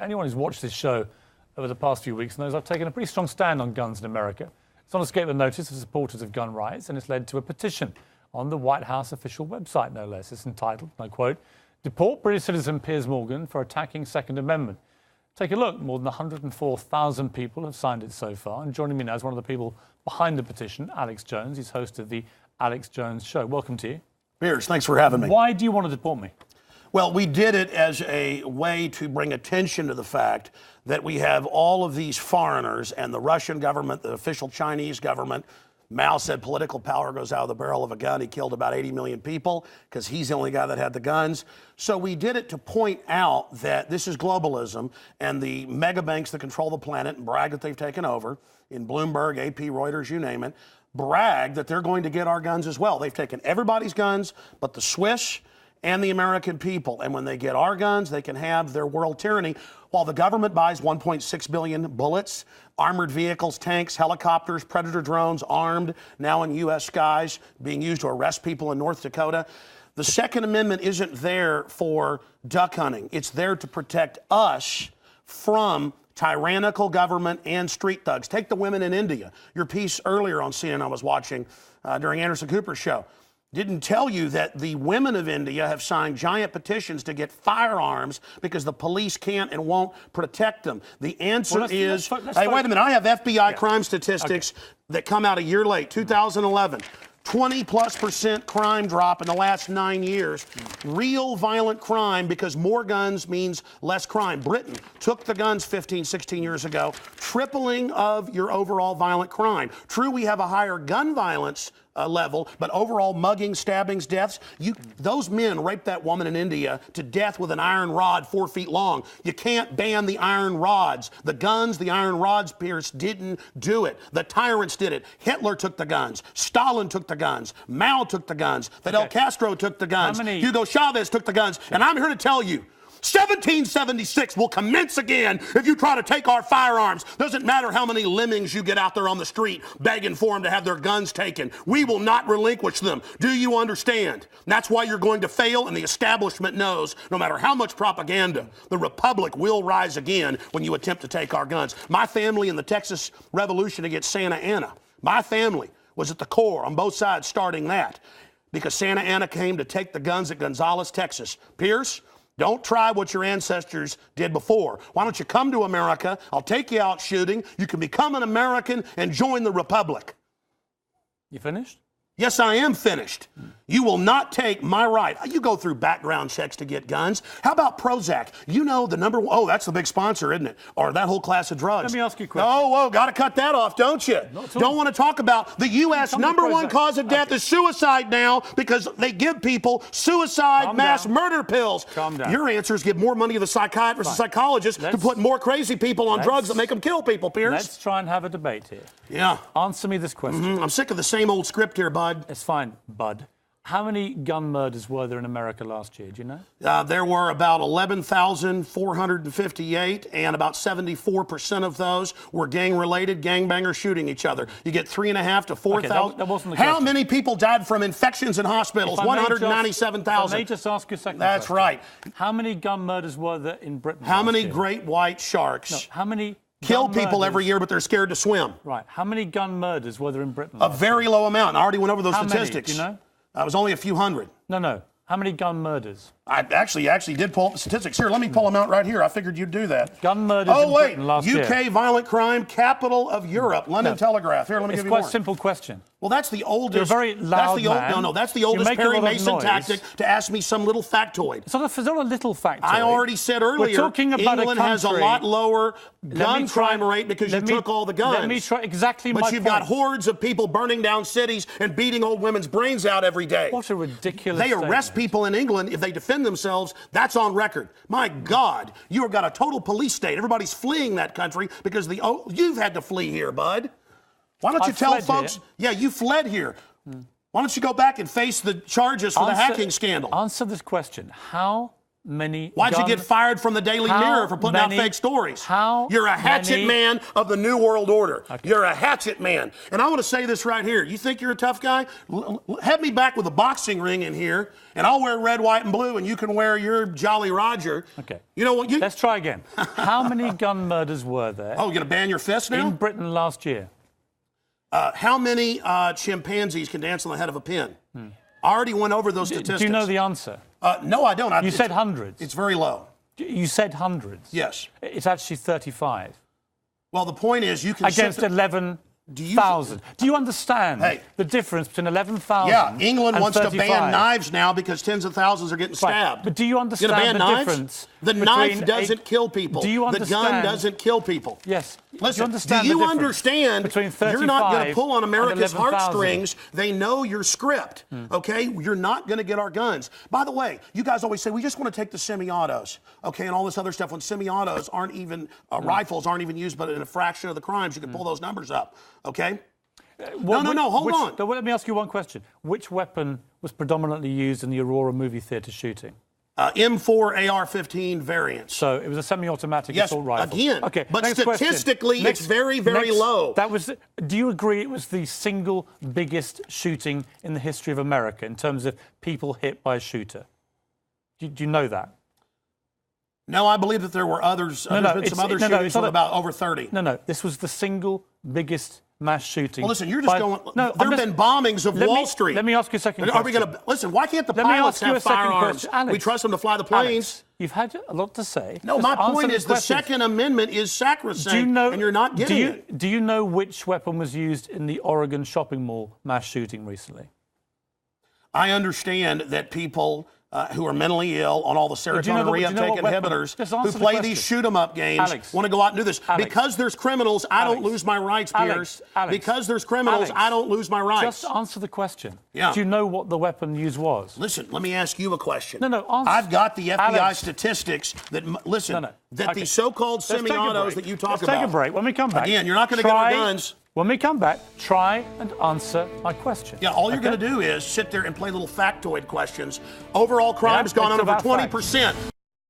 anyone who's watched this show over the past few weeks knows I've taken a pretty strong stand on guns in America. It's not escaped the notice of supporters of gun rights, and it's led to a petition on the White House official website, no less. It's entitled, and I quote, "Deport British citizen Piers Morgan for attacking Second Amendment." Take a look. More than 104,000 people have signed it so far. And joining me now is one of the people behind the petition, Alex Jones. He's host of the Alex Jones Show. Welcome to you. Piers, thanks for having me. Why do you want to deport me? Well, we did it as a way to bring attention to the fact that we have all of these foreigners and the Russian government, the official Chinese government. Mao said political power goes out of the barrel of a gun. He killed about 80 million people because he's the only guy that had the guns. So we did it to point out that this is globalism, and the mega banks that control the planet and brag that they've taken over, in Bloomberg, AP, Reuters, you name it, brag that they're going to get our guns as well. They've taken everybody's guns but the Swiss and the American people. And when they get our guns, they can have their world tyranny. While the government buys 1.6 billion bullets, armored vehicles, tanks, helicopters, Predator drones, armed, now in U.S. skies, being used to arrest people in North Dakota. The Second Amendment isn't there for duck hunting. It's there to protect us from tyrannical government and street thugs. Take the women in India. Your piece earlier on CNN I was watching during Anderson Cooper's show didn't tell you that the women of India have signed giant petitions to get firearms because the police can't and won't protect them. The answer is, hey, wait a minute, I have FBI crime statistics that come out a year late, 2011. 20+% crime drop in the last 9 years. Real violent crime, because more guns means less crime. Britain took the guns 15, 16 years ago, tripling of your overall violent crime. True, we have a higher gun violence level, but overall mugging, stabbings, deaths, those men raped that woman in India to death with an iron rod 4 feet long. You can't ban the iron rods. The guns, the iron rods, Pierce, didn't do it. The tyrants did it. Hitler took the guns. Stalin took the guns. Mao took the guns. Fidel Castro took the guns. Hugo Chavez took the guns. And I'm here to tell you, 1776 will commence again if you try to take our firearms. Doesn't matter how many lemmings you get out there on the street begging for them to have their guns taken. We will not relinquish them. Do you understand? That's why you're going to fail, and the establishment knows no matter how much propaganda, the Republic will rise again when you attempt to take our guns. My family in the Texas Revolution against Santa Anna, my family was at the core on both sides starting that because Santa Anna came to take the guns at Gonzales, Texas. Pierce, don't try what your ancestors did before. Why don't you come to America? I'll take you out shooting. You can become an American and join the Republic. You finished? Yes, I am finished. You will not take my right. You go through background checks to get guns. How about Prozac? You know the number one. Oh, that's the big sponsor, isn't it? Or that whole class of drugs. Let me ask you a question. Oh, got to cut that off, don't you? Don't want to talk about the U.S. number one cause of death is suicide now because they give people suicide mass murder pills. Calm down. Your answer is give more money to the psychiatrists and psychologists to put more crazy people on drugs that make them kill people, Piers. Let's try and have a debate here. Yeah. Answer me this question. I'm sick of the same old script here, bud. It's fine, bud. How many gun murders were there in America last year? Do you know? There were about 11,458, and about 74% of those were gang-related, gangbangers shooting each other. You get 3,500 to 4,000. That wasn't the How question. many people died from infections in hospitals? 197,000. Let me just ask you a second That's question. right. How many gun murders were there in Britain How last many year? great white sharks How many kill people every year, but they're scared to swim? Right. How many gun murders were there in Britain A very low amount. I already went over those statistics. Do you know? It was only a few hundred. No. How many gun murders? I actually did pull up the statistics. Here, let me pull them out right here. I figured you'd do that. Gun murders in Britain last year. UK violent crime, capital of Europe. London Telegraph. Here, let me give you more. It's quite a simple question. Well, that's the oldest. You're a very loud man. No, that's the oldest Perry Mason tactic to ask me some little factoid. It's not a little factoid. I already said earlier, We're talking about England has a lot lower gun crime rate because you took all the guns. Let me try exactly my point. But you've got hordes of people burning down cities and beating old women's brains out every day. What a ridiculous They arrest people in England if they defend themselves. That's on record. My God, you have got a total police state. Everybody's fleeing that country because you've had to flee here, bud. Why don't you tell folks? Here. Yeah, you fled here. Why don't you go back and face the charges for the hacking scandal? Answer this question. How many Why'd you get fired from the Daily Mirror for putting out fake stories? You're a hatchet man of the New World Order. Okay. You're a hatchet man. And I want to say this right here. You think you're a tough guy? Have me back with a boxing ring in here, and I'll wear red, white, and blue, and you can wear your Jolly Roger. Okay. You know what? Let's try again. How many gun murders were there? Oh, you're going to ban your fist now? In Britain last year. How many chimpanzees can dance on the head of a pin? I already went over those statistics. Do you know the answer? No, I don't. You said hundreds. It's very low. You said hundreds. Yes. It's actually 35. Well, the point is you can... Against 11,000. Do you understand the difference between 11,000 Yeah, England and wants 35? to ban knives now because tens of thousands are getting stabbed. But do you understand ban the knives? difference? The knife doesn't kill people. Do you understand? The gun doesn't kill people. Yes. Listen, do you understand between you're not going to pull on America's 11, heartstrings? They know your script, okay? You're not going to get our guns. By the way, you guys always say, we just want to take the semi-autos, okay, and all this other stuff when semi-autos aren't even, rifles aren't even used but in a fraction of the crimes. You can pull those numbers up, okay? No, hold on. Let me ask you one question. Which weapon was predominantly used in the Aurora movie theatre shooting? M4 AR-15 variants. So it was a semi-automatic assault rifle. Again. Okay. But statistically, it's very, very low. Do you agree it was the single biggest shooting in the history of America in terms of people hit by a shooter? Do you know that? No, I believe that there were others. There's been some other shootings with about over 30. No. This was the single biggest mass shooting. Well, listen, you're just going. No, there have been bombings of Wall Street. Let me ask you a second question. Are we going to listen? Why can't the pilots have firearms? Alex, we trust them to fly the planes. Alex, you've had a lot to say. No, my point is the Second Amendment is sacrosanct, and you're not getting it. Do you know which weapon was used in the Oregon shopping mall mass shooting recently? I understand that people who are mentally ill on all the serotonin reuptake inhibitors who play these shoot-'em-up games want to go out and do this. Because there's criminals, I don't lose my rights, Piers. Because there's criminals, I don't lose my rights. Just answer the question. Yeah. Do you know what the weapon used was? Listen, let me ask you a question. No, answer. I've got the FBI statistics that, that these so-called semi-autos that you talk about. Let's take a break. When we come back. Again, you're not going to get our guns. When we come back, try and answer my question. Yeah, all you're going to do is sit there and play little factoid questions. Overall crime has gone up over 20%.